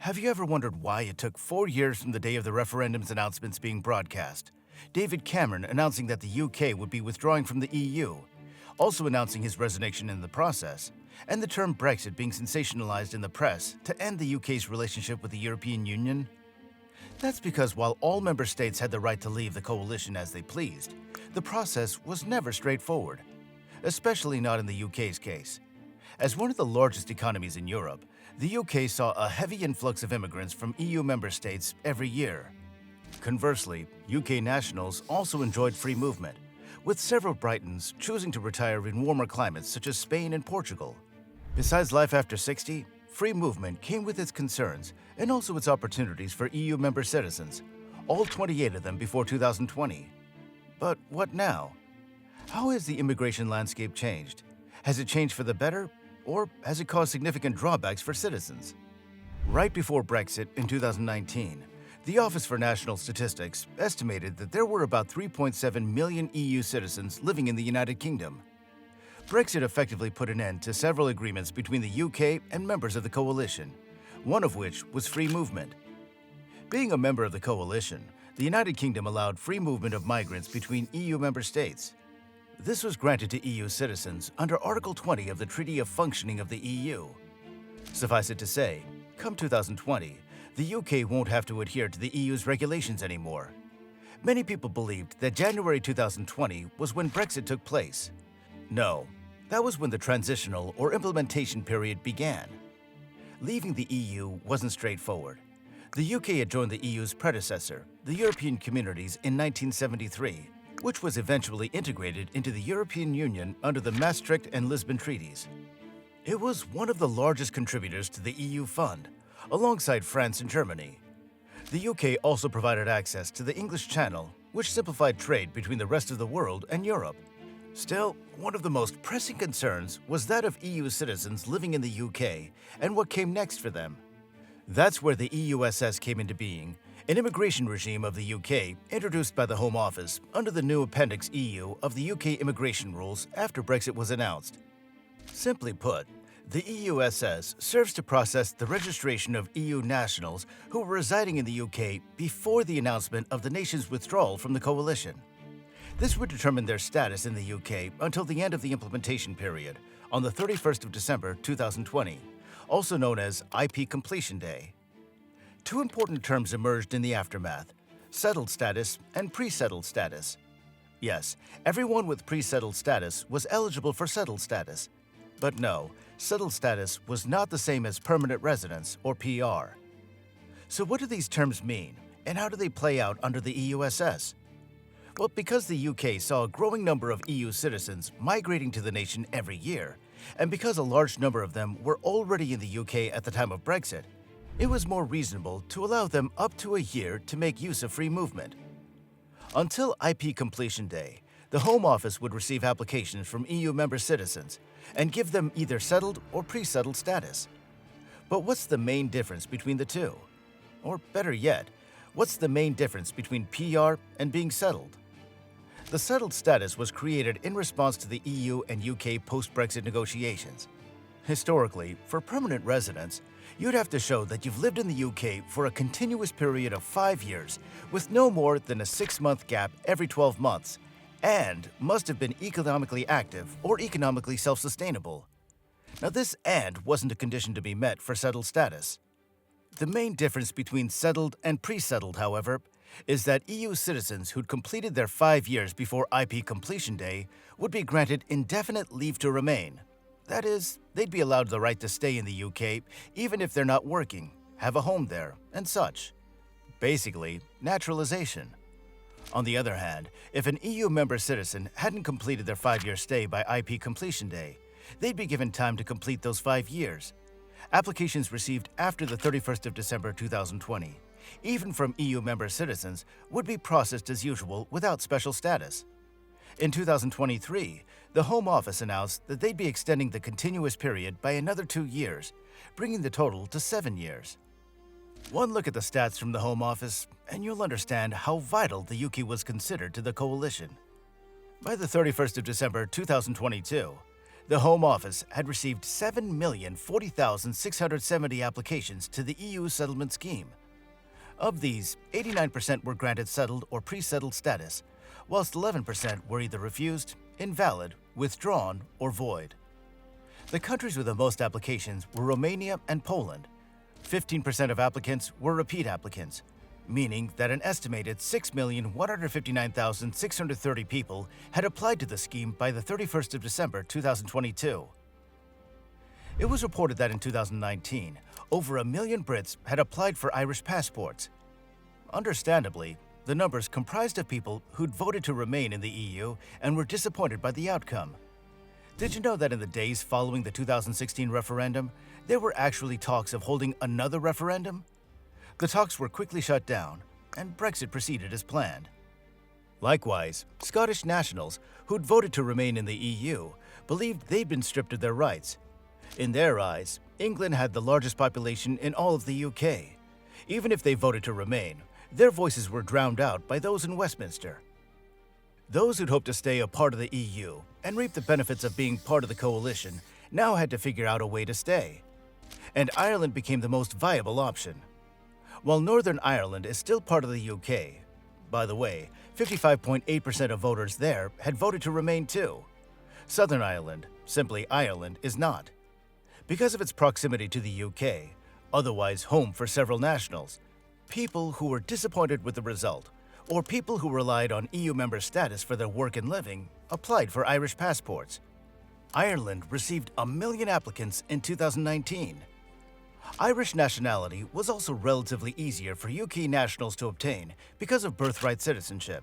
Have you ever wondered why it took 4 years from the day of the referendum's announcements being broadcast? David Cameron announcing that the UK would be withdrawing from the EU, also announcing his resignation in the process, and the term Brexit being sensationalized in the press to end the UK's relationship with the European Union? That's because while all member states had the right to leave the coalition as they pleased, the process was never straightforward, especially not in the UK's case. As one of the largest economies in Europe, the UK saw a heavy influx of immigrants from EU member states every year. Conversely, UK nationals also enjoyed free movement, with several Britons choosing to retire in warmer climates such as Spain and Portugal. Besides life after 60, free movement came with its concerns and also its opportunities for EU member citizens, all 28 of them before 2020. But what now? How has the immigration landscape changed? Has it changed for the better, or has it caused significant drawbacks for citizens? Right before Brexit in 2019, the Office for National Statistics estimated that there were about 3.7 million EU citizens living in the United Kingdom. Brexit effectively put an end to several agreements between the UK and members of the coalition, one of which was free movement. Being a member of the coalition, the United Kingdom allowed free movement of migrants between EU member states. This was granted to EU citizens under Article 20 of the Treaty of Functioning of the EU. Suffice it to say, come 2020, the UK won't have to adhere to the EU's regulations anymore. Many people believed that January 2020 was when Brexit took place. No, that was when the transitional or implementation period began. Leaving the EU wasn't straightforward. The UK had joined the EU's predecessor, the European Communities, in 1973, which was eventually integrated into the European Union under the Maastricht and Lisbon Treaties. It was one of the largest contributors to the EU fund, alongside France and Germany. The UK also provided access to the English Channel, which simplified trade between the rest of the world and Europe. Still, one of the most pressing concerns was that of EU citizens living in the UK and what came next for them. That's where the EUSS came into being, an immigration regime of the UK introduced by the Home Office under the new Appendix EU of the UK immigration rules after Brexit was announced. Simply put, the EUSS serves to process the registration of EU nationals who were residing in the UK before the announcement of the nation's withdrawal from the coalition. This would determine their status in the UK until the end of the implementation period, on the 31st of December 2020, also known as IP Completion Day. Two important terms emerged in the aftermath: settled status and pre-settled status. Yes, everyone with pre-settled status was eligible for settled status. But no, settled status was not the same as permanent residence, or PR. So what do these terms mean, and how do they play out under the EUSS? Well, because the UK saw a growing number of EU citizens migrating to the nation every year, and because a large number of them were already in the UK at the time of Brexit, it was more reasonable to allow them up to a year to make use of free movement. Until IP Completion Day, the Home Office would receive applications from EU member citizens and give them either settled or pre-settled status. But what's the main difference between the two? Or better yet, what's the main difference between PR and being settled? The settled status was created in response to the EU and UK post-Brexit negotiations. Historically, for permanent residents, you'd have to show that you've lived in the UK for a continuous period of 5 years, with no more than a 6-month gap every 12 months, and must have been economically active or economically self-sustainable. Now, this "and" wasn't a condition to be met for settled status. The main difference between settled and pre-settled, however, is that EU citizens who'd completed their 5 years before IP Completion Day would be granted indefinite leave to remain. That is, they'd be allowed the right to stay in the UK even if they're not working, have a home there, and such. Basically, naturalization. On the other hand, if an EU member citizen hadn't completed their 5-year stay by IP Completion Day, they'd be given time to complete those 5 years. Applications received after the 31st of December 2020, even from EU member citizens, would be processed as usual without special status. In 2023, the Home Office announced that they'd be extending the continuous period by another 2 years, bringing the total to 7 years. One look at the stats from the Home Office, and you'll understand how vital the UK was considered to the coalition. By the 31st of December 2022, The Home Office had received 7,040,670 applications to the EU settlement scheme. Of these, 89% were granted settled or pre-settled status, whilst 11% were either refused, invalid, withdrawn, or void. The countries with the most applications were Romania and Poland. 15% of applicants were repeat applicants, meaning that an estimated 6,159,630 people had applied to the scheme by the 31st of December 2022. It was reported that in 2019, over 1 million Brits had applied for Irish passports. Understandably, the numbers comprised of people who'd voted to remain in the EU and were disappointed by the outcome. Did you know that in the days following the 2016 referendum, there were actually talks of holding another referendum? The talks were quickly shut down, and Brexit proceeded as planned. Likewise, Scottish nationals who'd voted to remain in the EU believed they'd been stripped of their rights. In their eyes, England had the largest population in all of the UK. Even if they voted to remain, their voices were drowned out by those in Westminster. Those who'd hoped to stay a part of the EU and reap the benefits of being part of the coalition now had to figure out a way to stay. And Ireland became the most viable option. While Northern Ireland is still part of the UK, by the way, 55.8% of voters there had voted to remain too. Southern Ireland, simply Ireland, is not. Because of its proximity to the UK, otherwise home for several nationals, people who were disappointed with the result, or people who relied on EU member status for their work and living, applied for Irish passports. Ireland received 1 million applicants in 2019. Irish nationality was also relatively easier for UK nationals to obtain because of birthright citizenship.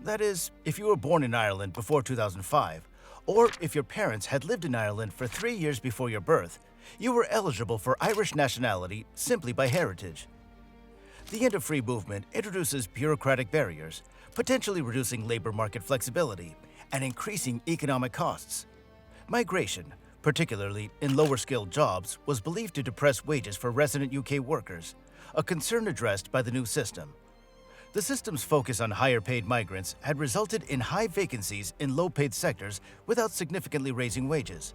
That is, if you were born in Ireland before 2005, or if your parents had lived in Ireland for 3 years before your birth, you were eligible for Irish nationality simply by heritage. The end of free movement introduces bureaucratic barriers, potentially reducing labor market flexibility and increasing economic costs. Migration, particularly in lower-skilled jobs, was believed to depress wages for resident UK workers, a concern addressed by the new system. The system's focus on higher-paid migrants had resulted in high vacancies in low-paid sectors without significantly raising wages.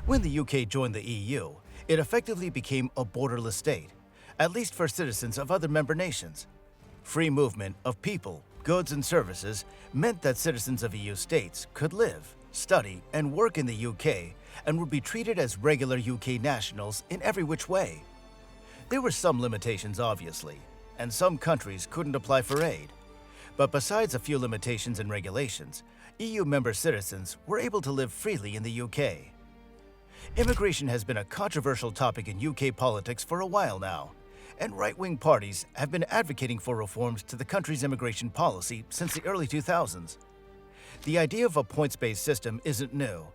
When the UK joined the EU, it effectively became a borderless state, at least for citizens of other member nations. Free movement of people, goods, and services meant that citizens of EU states could live, study, and work in the UK and would be treated as regular UK nationals in every which way. There were some limitations, obviously, and some countries couldn't apply for aid. But besides a few limitations and regulations, EU member citizens were able to live freely in the UK. Immigration has been a controversial topic in UK politics for a while now, and right-wing parties have been advocating for reforms to the country's immigration policy since the early 2000s. The idea of a points-based system isn't new,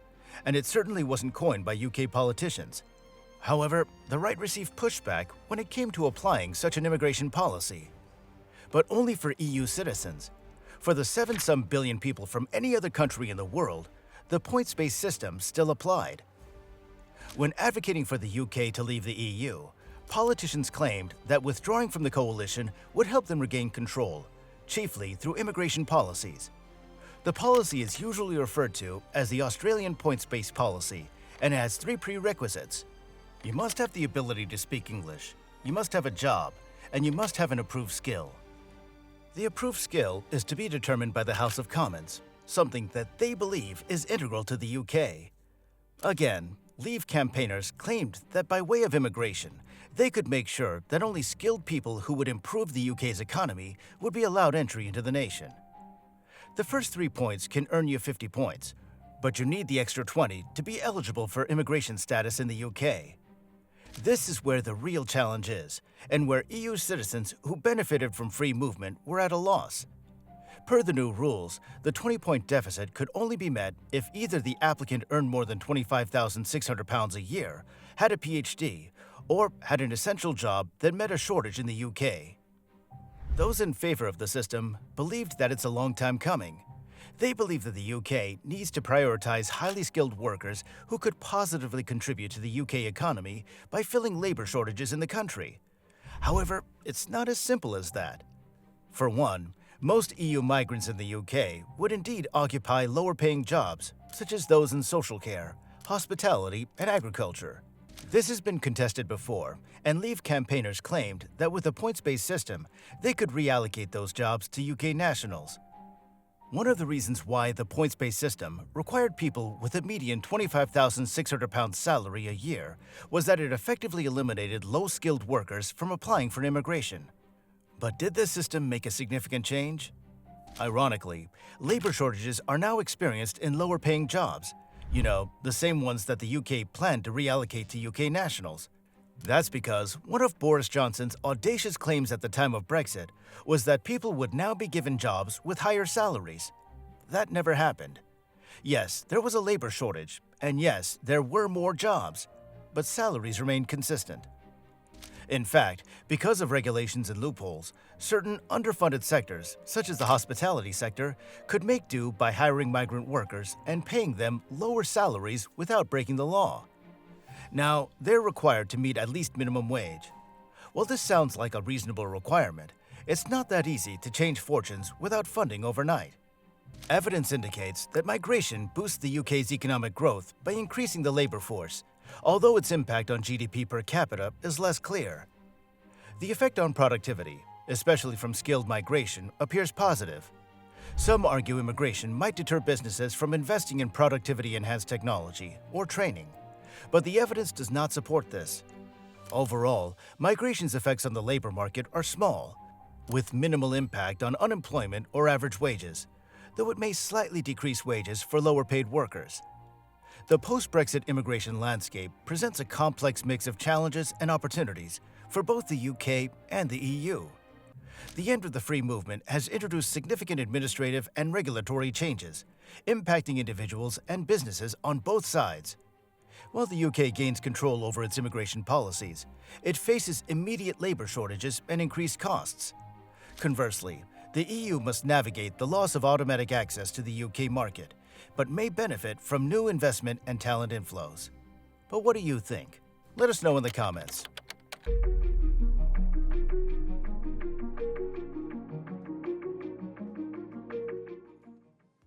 and it certainly wasn't coined by UK politicians. However, the right received pushback when it came to applying such an immigration policy. But only for EU citizens. For the 7-some billion people from any other country in the world, the points-based system still applied. When advocating for the UK to leave the EU, politicians claimed that withdrawing from the coalition would help them regain control, chiefly through immigration policies. The policy is usually referred to as the Australian points-based policy and has 3 prerequisites. You must have the ability to speak English, you must have a job, and you must have an approved skill. The approved skill is to be determined by the House of Commons, something that they believe is integral to the UK. Again, Leave campaigners claimed that by way of immigration, they could make sure that only skilled people who would improve the UK's economy would be allowed entry into the nation. The first 3 points can earn you 50 points, but you need the extra 20 to be eligible for immigration status in the UK. This is where the real challenge is, and where EU citizens who benefited from free movement were at a loss. Per the new rules, the 20-point deficit could only be met if either the applicant earned more than £25,600 a year, had a PhD, or had an essential job that met a shortage in the UK. Those in favor of the system believed that it's a long time coming. They believe that the UK needs to prioritize highly skilled workers who could positively contribute to the UK economy by filling labor shortages in the country. However, it's not as simple as that. For one, Most EU migrants in the UK would indeed occupy lower-paying jobs, such as those in social care, hospitality, and agriculture. This has been contested before, and Leave campaigners claimed that with a points-based system, they could reallocate those jobs to UK nationals. One of the reasons why the points-based system required people with a median £25,600 salary a year was that it effectively eliminated low-skilled workers from applying for immigration. But did this system make a significant change? Ironically, labor shortages are now experienced in lower-paying jobs. You know, the same ones that the UK planned to reallocate to UK nationals. That's because one of Boris Johnson's audacious claims at the time of Brexit was that people would now be given jobs with higher salaries. That never happened. Yes, there was a labor shortage, and yes, there were more jobs, but salaries remained consistent. In fact, because of regulations and loopholes, certain underfunded sectors, such as the hospitality sector, could make do by hiring migrant workers and paying them lower salaries without breaking the law. Now, they're required to meet at least minimum wage. While this sounds like a reasonable requirement, it's not that easy to change fortunes without funding overnight. Evidence indicates that migration boosts the UK's economic growth by increasing the labor force, although its impact on GDP per capita is less clear. The effect on productivity, especially from skilled migration, appears positive. Some argue immigration might deter businesses from investing in productivity-enhanced technology or training, but the evidence does not support this. Overall, migration's effects on the labor market are small, with minimal impact on unemployment or average wages, though it may slightly decrease wages for lower-paid workers. The post-Brexit immigration landscape presents a complex mix of challenges and opportunities for both the UK and the EU. The end of the free movement has introduced significant administrative and regulatory changes, impacting individuals and businesses on both sides. While the UK gains control over its immigration policies, it faces immediate labor shortages and increased costs. Conversely, the EU must navigate the loss of automatic access to the UK market, but may benefit from new investment and talent inflows. But what do you think? Let us know in the comments.